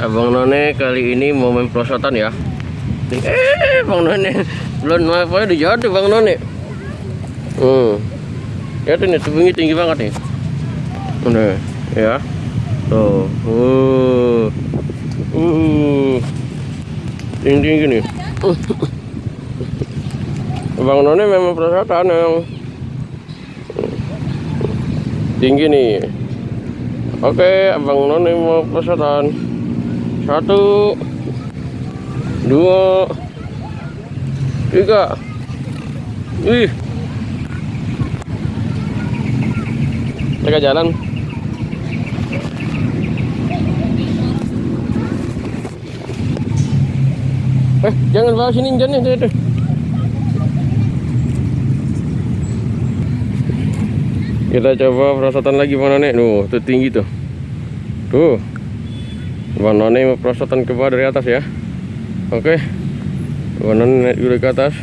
Abang None kali ini mau main perosotan ya. Bang None belum apa di jatuh Bang None. Ya tuh nih tebingnya tinggi banget nih. Udah ya. Tuh. Tinggi nih. Bang None memang perosotan yang tinggi nih. Oke, Abang None mau perosotan. 1, 2, 3. Wih. Mereka jalan. Jangan bawa sini jangan tuh. Kita coba perosotan lagi Bang None. Tuh tinggi tuh. Tuh. Bang None mau perosotan ke bawah dari atas ya. Oke. Bang None naik dulu ke atas.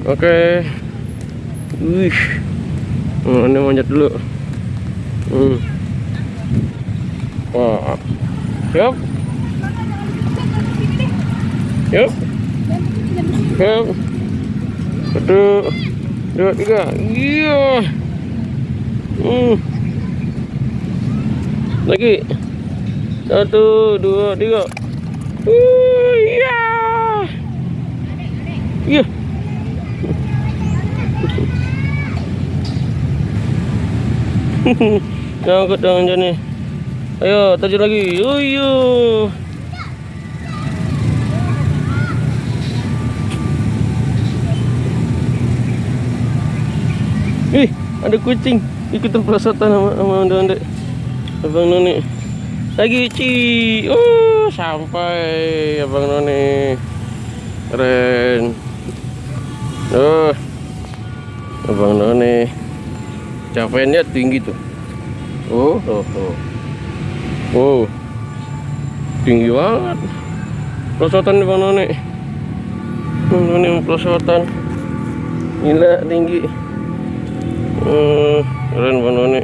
Oke. Wih. Bang None manjat dulu. Wah. Siap. Yuk. Siap. 1, 2, 3. Iya. Lagi. 1, 2, 3. Iya. Iya. Ngangkut dong Joni. Ayo terjun lagi. Uyuh. Ih, ada kucing ikutan perosotan sama Ande-ande. Abang None. Lagi sampai Abang None. Keren. Abang None. Capaiannya tinggi tuh. Tinggi banget. Perosotan Bang None. Bang None mau perosotan. Gila tinggi. Keren Bang None.